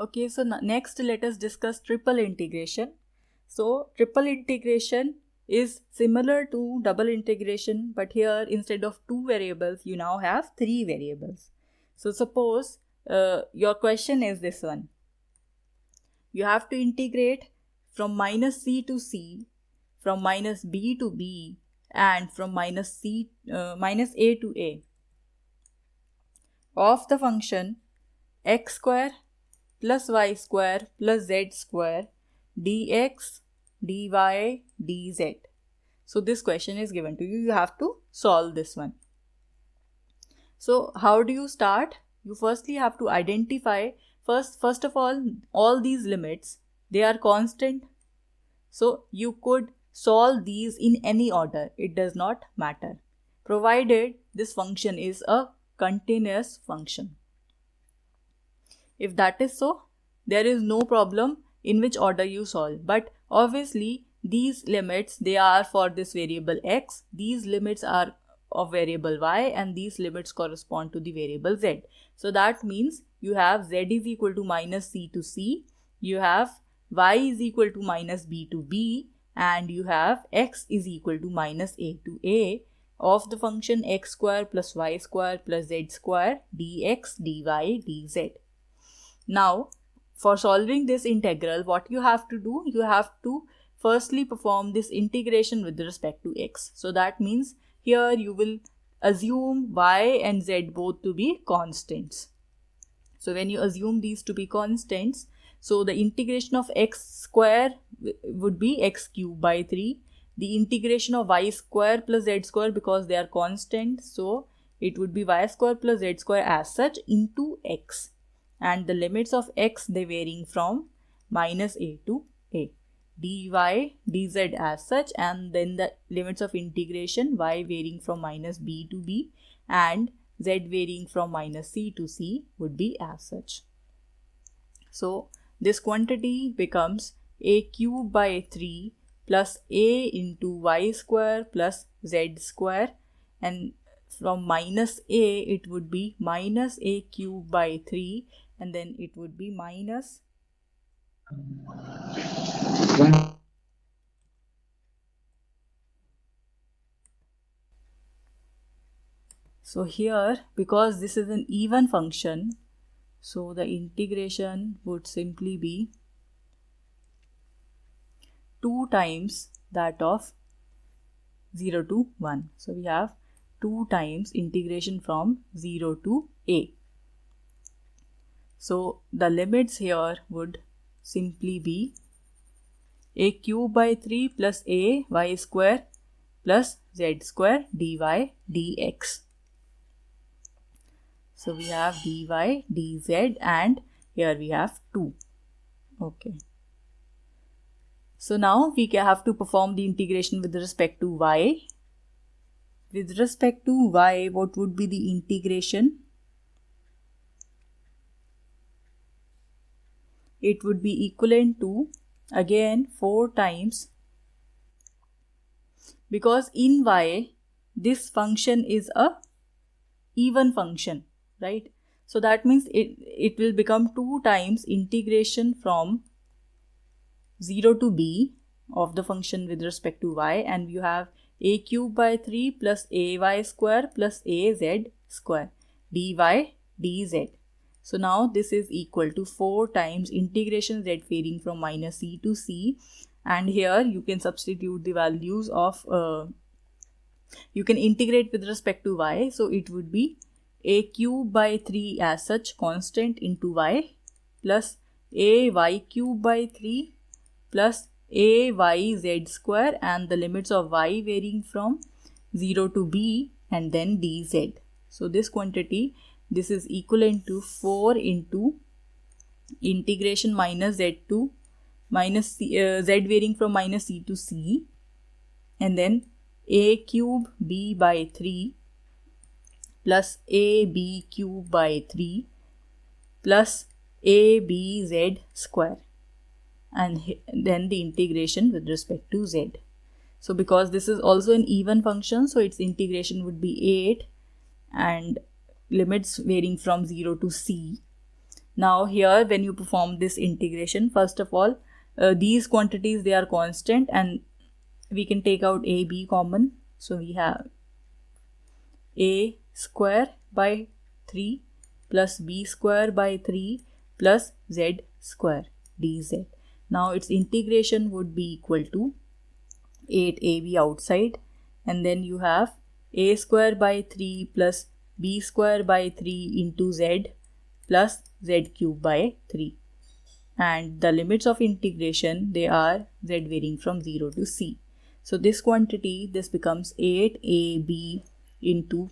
Okay, so next let us discuss triple integration. So triple integration is similar to double integration, but here instead of 2 variables, you now have 3 variables. So suppose your question is this one. You have to integrate from minus c to c, from minus b to b, and from minus a to a of the function x square plus y square plus z square dx, dy, dz. So this question is given to you. You have to solve this one. So how do you start? You firstly have to identify first of all these limits, they are constant. So you could solve these in any order. It does not matter, provided this function is a continuous function. If that is so, there is no problem in which order you solve. But obviously, these limits, they are for this variable x, these limits are of variable y, and these limits correspond to the variable z. So that means you have z is equal to minus c to c, you have y is equal to minus b to b, and you have x is equal to minus a to a of the function x square plus y square plus z square dx, dy, dz. Now, for solving this integral, what you have to do? You have to firstly perform this integration with respect to x. So that means here you will assume y and z both to be constants. So when you assume these to be constants, so the integration of x square would be x cube by 3. The integration of y square plus z square, because they are constant, so it would be y square plus z square as such into x. And the limits of x, they varying from minus a to a, dy, dz as such, and then the limits of integration, y varying from minus b to b and z varying from minus c to c would be as such. So this quantity becomes a cube by 3 plus a into y square plus z square, and from minus a it would be minus a cube by 3, and then it would be minus so here, because this is an even function, so the integration would simply be 2 times that of 0 to 1. So we have 2 times integration from 0 to a. So the limits here would simply be a cube by 3 plus a y square plus z square dy, dx. So we have dy, dz, and here we have 2. Okay. So now we have to perform the integration with respect to y. With respect to y, what would be the integration? It would be equivalent to, again, 4 times, because in y this function is a even function, right? So that means it will become 2 times integration from 0 to b of the function with respect to y, and you have a cube by 3 plus ay square plus az square dy, dz. So now this is equal to 4 times integration z varying from minus c to c, and here you can substitute the values of you can integrate with respect to y. So it would be a cube by 3 as such constant into y plus a y cube by 3 plus a y z square, and the limits of y varying from 0 to b, and then dz. So this quantity, this is equivalent to 4 into integration minus z to minus c, z varying from minus c to c, and then a cube b by 3 plus a b cube by 3 plus a b z square, and then the integration with respect to z. So because this is also an even function, so its integration would be 8 and limits varying from 0 to c. Now here when you perform this integration, first of all, these quantities, they are constant and we can take out a, b common. So we have a square by 3 plus b square by 3 plus z square dz. Now its integration would be equal to 8ab outside, and then you have a square by 3 plus b square by 3 into z plus z cube by 3. And the limits of integration, they are z varying from 0 to c. So this quantity, this becomes 8ab into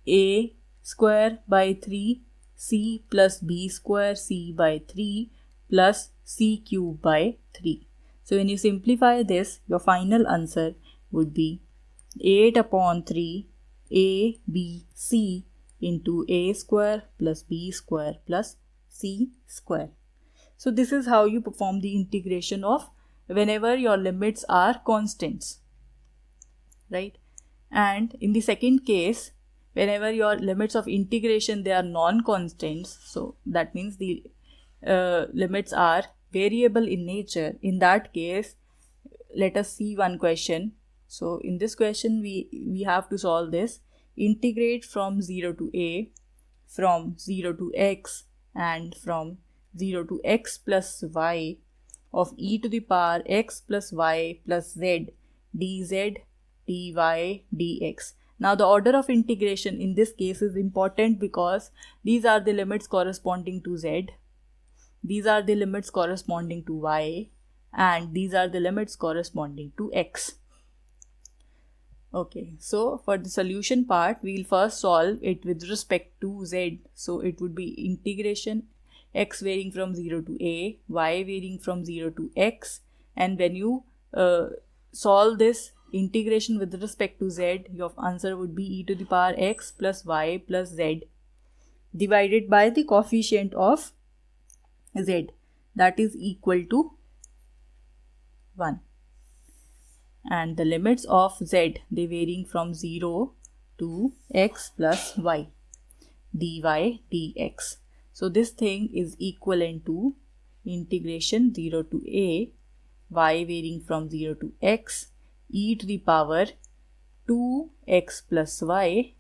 a square by 3 c plus b square c by 3 plus c cube by 3. So when you simplify this, your final answer would be 8 upon 3 a b c into a square plus b square plus c square. So this is how you perform the integration of whenever your limits are constants, right? And in the second case, whenever your limits of integration, they are non-constants, so that means the limits are variable in nature. In that case, let us see one question. So in this question, we have to solve this. Integrate from 0 to a, from 0 to x, and from 0 to x plus y of e to the power x plus y plus z dz dy dx. Now the order of integration in this case is important because these are the limits corresponding to z, these are the limits corresponding to y, and these are the limits corresponding to x. Okay, so for the solution part, we will first solve it with respect to z. So it would be integration x varying from 0 to a, y varying from 0 to x, and when you solve this integration with respect to z, your answer would be e to the power x plus y plus z divided by the coefficient of z, that is equal to 1. And the limits of z, they varying from 0 to x plus y dy dx. So this thing is equivalent to integration 0 to a, y varying from 0 to x, e to the power 2x plus y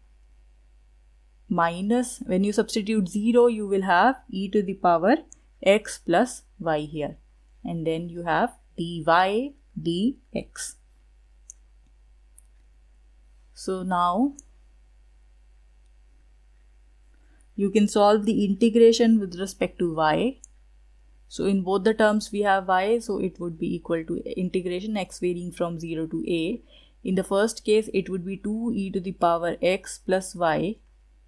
minus, when you substitute 0, you will have e to the power x plus y here, and then you have dy dx. So now you can solve the integration with respect to y. So in both the terms we have y, so it would be equal to integration x varying from 0 to a. In the first case, it would be 2 e to the power x plus y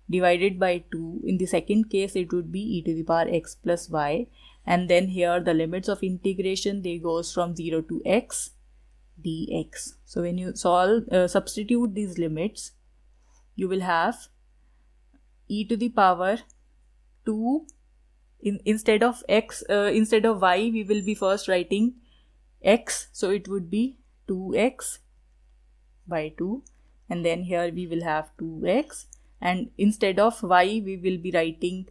divided by 2. In the second case, it would be e to the power x plus y. And then here the limits of integration, they goes from 0 to x dx. So when you solve, substitute these limits, you will have e to the power 2 instead of x, instead of y, we will be first writing x, so it would be 2x by 2, and then here we will have 2x, and instead of y we will be writing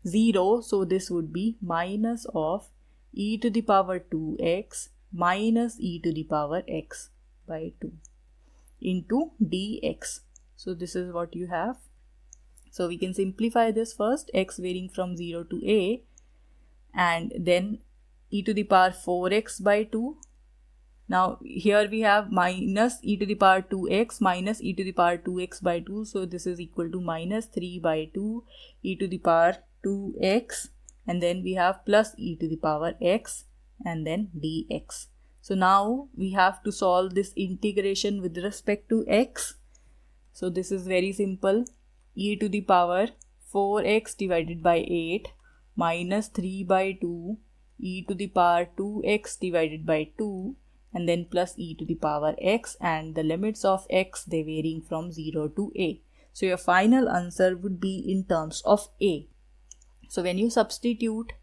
0, so this would be minus of e to the power 2x minus e to the power x by 2 into dx. So this is what you have. So we can simplify this first, x varying from 0 to a, and then e to the power 4x by 2. Now here we have minus e to the power 2x minus e to the power 2x by 2. So this is equal to minus 3 by 2 e to the power 2x, and then we have plus e to the power x and then dx. So now we have to solve this integration with respect to x. So this is very simple. E to the power 4x divided by 8 minus 3 by 2 e to the power 2x divided by 2, and then plus e to the power x, and the limits of x, they varying from 0 to a. So your final answer would be in terms of a. So when you substitute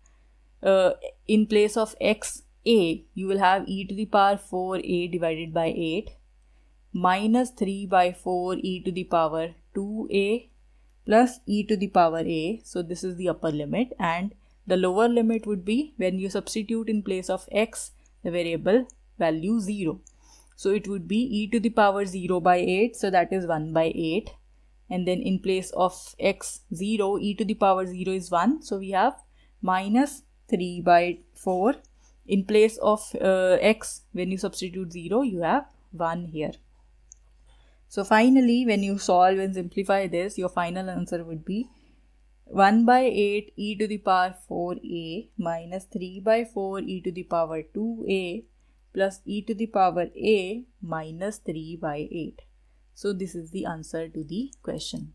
in place of x a, you will have e to the power 4a divided by 8 minus 3 by 4 e to the power 2a plus e to the power a. So this is the upper limit, and the lower limit would be when you substitute in place of x the variable value 0. So it would be e to the power 0 by 8, so that is 1 by 8. And then in place of x 0, e to the power 0 is 1, so we have minus 3 by 4. In place of x, when you substitute 0, you have 1 here. So finally, when you solve and simplify this, your final answer would be 1 by 8 e to the power 4a minus 3 by 4 e to the power 2a plus e to the power a minus 3 by 8. So this is the answer to the question.